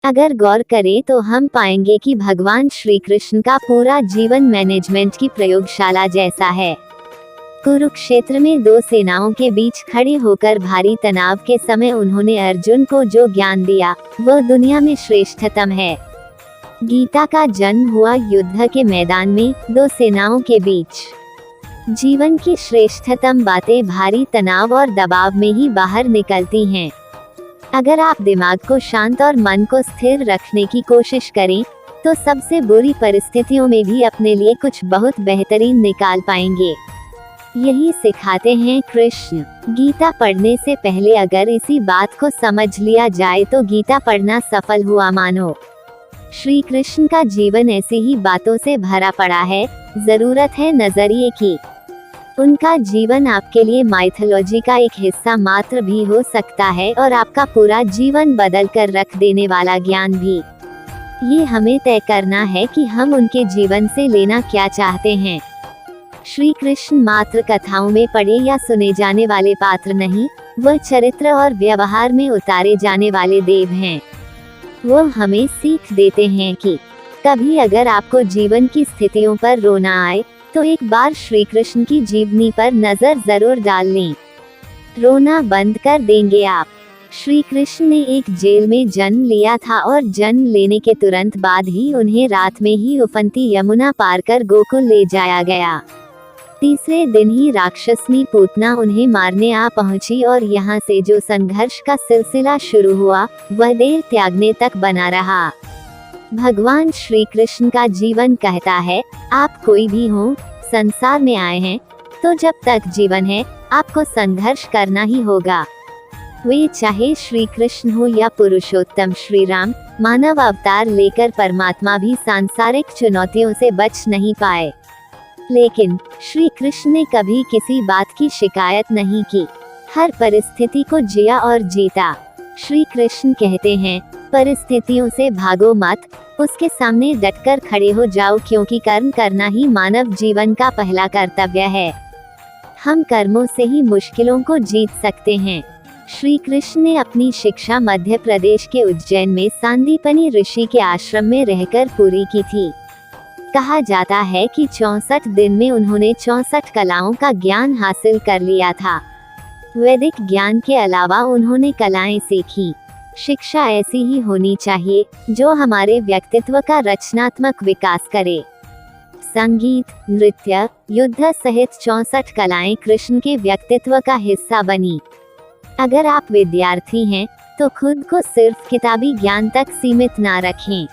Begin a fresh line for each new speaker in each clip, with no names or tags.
अगर गौर करें तो हम पाएंगे कि भगवान श्री कृष्ण का पूरा जीवन मैनेजमेंट की प्रयोगशाला जैसा है। कुरुक्षेत्र में दो सेनाओं के बीच खड़े होकर भारी तनाव के समय उन्होंने अर्जुन को जो ज्ञान दिया वह दुनिया में श्रेष्ठतम है। गीता का जन्म हुआ युद्ध के मैदान में, दो सेनाओं के बीच। जीवन की श्रेष्ठतम बातें भारी तनाव और दबाव में ही बाहर निकलती हैं। अगर आप दिमाग को शांत और मन को स्थिर रखने की कोशिश करें तो सबसे बुरी परिस्थितियों में भी अपने लिए कुछ बहुत बेहतरीन निकाल पाएंगे। यही सिखाते हैं कृष्ण। गीता पढ़ने से पहले अगर इसी बात को समझ लिया जाए तो गीता पढ़ना सफल हुआ मानो। श्री कृष्ण का जीवन ऐसी ही बातों से भरा पड़ा है। जरूरत है नजरिए की। उनका जीवन आपके लिए माइथोलॉजी का एक हिस्सा मात्र भी हो सकता है और आपका पूरा जीवन बदल कर रख देने वाला ज्ञान भी। ये हमें तय करना है कि हम उनके जीवन से लेना क्या चाहते हैं। श्री कृष्ण मात्र कथाओं में पढ़े या सुने जाने वाले पात्र नहीं, वह चरित्र और व्यवहार में उतारे जाने वाले देव हैं। वो हमें सीख देते हैं कि कभी अगर आपको जीवन की स्थितियों पर रोना आए तो एक बार श्री कृष्ण की जीवनी पर नजर जरूर डाल लें। रोना बंद कर देंगे आप। श्री कृष्ण ने एक जेल में जन्म लिया था और जन्म लेने के तुरंत बाद ही उन्हें रात में ही उफनती यमुना पार कर गोकुल ले जाया गया। तीसरे दिन ही राक्षसनी पूतना उन्हें मारने आ पहुंची और यहाँ से जो संघर्ष का सिलसिला शुरू हुआ वह देह त्यागने तक बना रहा। भगवान श्री कृष्ण का जीवन कहता है, आप कोई भी हो, संसार में आए हैं तो जब तक जीवन है आपको संघर्ष करना ही होगा। वे चाहे श्री कृष्ण हो या पुरुषोत्तम श्री राम, मानव अवतार लेकर परमात्मा भी सांसारिक चुनौतियों से बच नहीं पाए। लेकिन श्री कृष्ण ने कभी किसी बात की शिकायत नहीं की। हर परिस्थिति को जिया और जीता। श्री कृष्ण कहते हैं, परिस्थितियों से भागो मत, उसके सामने डटकर खड़े हो जाओ, क्योंकि कर्म करना ही मानव जीवन का पहला कर्तव्य है। हम कर्मों से ही मुश्किलों को जीत सकते हैं। श्री कृष्ण ने अपनी शिक्षा मध्य प्रदेश के उज्जैन में सांदीपनी ऋषि के आश्रम में रहकर पूरी की थी। कहा जाता है कि 64 दिन में उन्होंने 64 कलाओं का ज्ञान हासिल कर लिया था। वैदिक ज्ञान के अलावा उन्होंने कलाएं सीखी। शिक्षा ऐसी ही होनी चाहिए जो हमारे व्यक्तित्व का रचनात्मक विकास करे। संगीत, नृत्य, युद्ध सहित 64 कलाएं कृष्ण के व्यक्तित्व का हिस्सा बनी। अगर आप विद्यार्थी हैं तो खुद को सिर्फ किताबी ज्ञान तक सीमित ना रखें।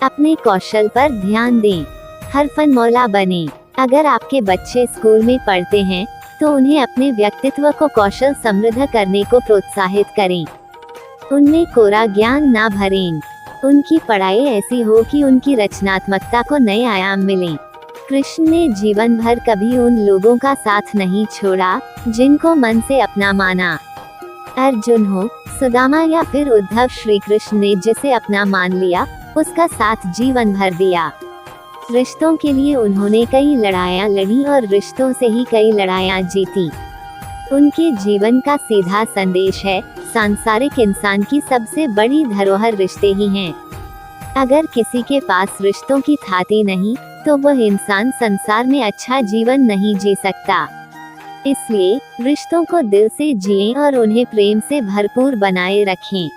अपने कौशल पर ध्यान दें। हरफन मौला बने। अगर आपके बच्चे स्कूल में पढ़ते हैं तो उन्हें अपने व्यक्तित्व को कौशल समृद्ध करने को प्रोत्साहित करें। उनमें कोरा ज्ञान ना भरें। उनकी पढ़ाई ऐसी हो कि उनकी रचनात्मकता को नए आयाम मिलें। कृष्ण ने जीवन भर कभी उन लोगों का साथ नहीं छोड़ा जिनको मन से अपना माना। अर्जुन हो, सुदामा या फिर उद्धव, श्री कृष्ण ने जिसे अपना मान लिया उसका साथ जीवन भर दिया। रिश्तों के लिए उन्होंने कई लड़ाइयाँ लड़ी और रिश्तों से ही कई लड़ाइयाँ जीती। उनके जीवन का सीधा संदेश है, सांसारिक इंसान की सबसे बड़ी धरोहर रिश्ते ही हैं। अगर किसी के पास रिश्तों की थाती नहीं तो वह इंसान संसार में अच्छा जीवन नहीं जी सकता। इसलिए रिश्तों को दिल से जिएं और उन्हें प्रेम से भरपूर बनाए रखें।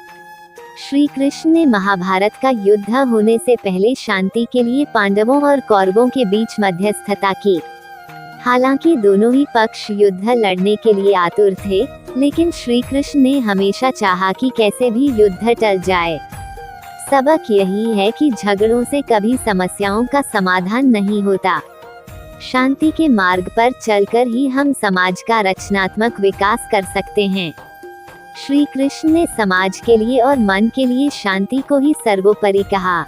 श्री कृष्ण ने महाभारत का युद्ध होने से पहले शांति के लिए पांडवों और कौरवों के बीच मध्यस्थता की। हालांकि दोनों ही पक्ष युद्ध लड़ने के लिए आतुर थे, लेकिन श्री कृष्ण ने हमेशा चाहा कि कैसे भी युद्ध टल जाए। सबक यही है कि झगड़ों से कभी समस्याओं का समाधान नहीं होता। शांति के मार्ग पर चलकर ही हम समाज का रचनात्मक विकास कर सकते हैं। श्री कृष्ण ने समाज के लिए और मन के लिए शांति को ही सर्वोपरि कहा।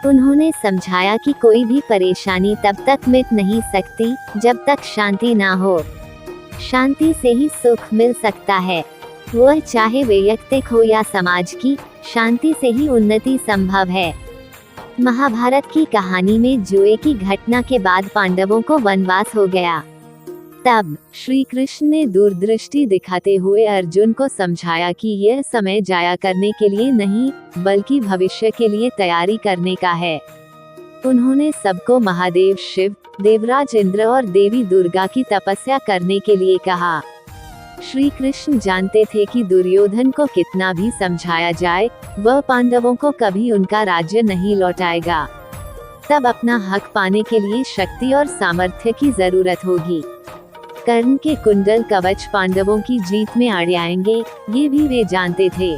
उन्होंने समझाया कि कोई भी परेशानी तब तक मिट नहीं सकती जब तक शांति ना हो। शांति से ही सुख मिल सकता है, वह चाहे वैयक्तिक हो या समाज की। शांति से ही उन्नति संभव है। महाभारत की कहानी में जुए की घटना के बाद पांडवों को वनवास हो गया। तब श्री कृष्ण ने दूरदृष्टि दिखाते हुए अर्जुन को समझाया कि यह समय जाया करने के लिए नहीं, बल्कि भविष्य के लिए तैयारी करने का है। उन्होंने सबको महादेव शिव, देवराज इंद्र और देवी दुर्गा की तपस्या करने के लिए कहा। श्री कृष्ण जानते थे कि दुर्योधन को कितना भी समझाया जाए, वह पांडवों को कभी उनका राज्य नहीं लौटाएगा। तब अपना हक पाने के लिए शक्ति और सामर्थ्य की जरूरत होगी। कर्ण के कुंडल कवच पांडवों की जीत में आड़े आएंगे, ये भी वे जानते थे।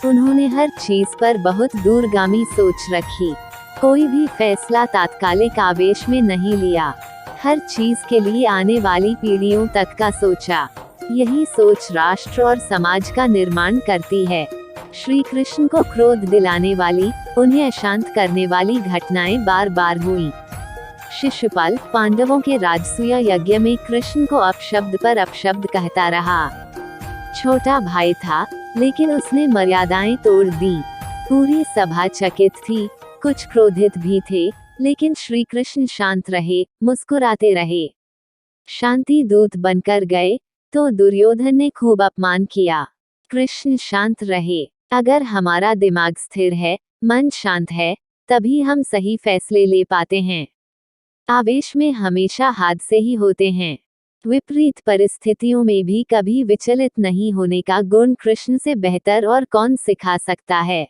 उन्होंने हर चीज पर बहुत दूरगामी सोच रखी। कोई भी फैसला तात्कालिक आवेश में नहीं लिया। हर चीज के लिए आने वाली पीढ़ियों तक का सोचा। यही सोच राष्ट्र और समाज का निर्माण करती है। श्री कृष्ण को क्रोध दिलाने वाली, उन्हें अशांत करने वाली घटनाएं बार बार हुई। शिशुपाल पांडवों के राजसूय यज्ञ में कृष्ण को अपशब्द पर अपशब्द कहता रहा। छोटा भाई था, लेकिन उसने मर्यादाएं तोड़ दी। पूरी सभा चकित थी, कुछ क्रोधित भी थे, लेकिन श्री कृष्ण शांत रहे, मुस्कुराते रहे। शांति दूत बनकर गए, तो दुर्योधन ने खूब अपमान किया। कृष्ण शांत रहे। अगर हमारा दिमाग स्थिर है, मन शांत है, तभी हम सही फैसले ले पाते हैं। आवेश में हमेशा हादसे ही होते हैं। विपरीत परिस्थितियों में भी कभी विचलित नहीं होने का गुण कृष्ण से बेहतर और कौन सिखा सकता है।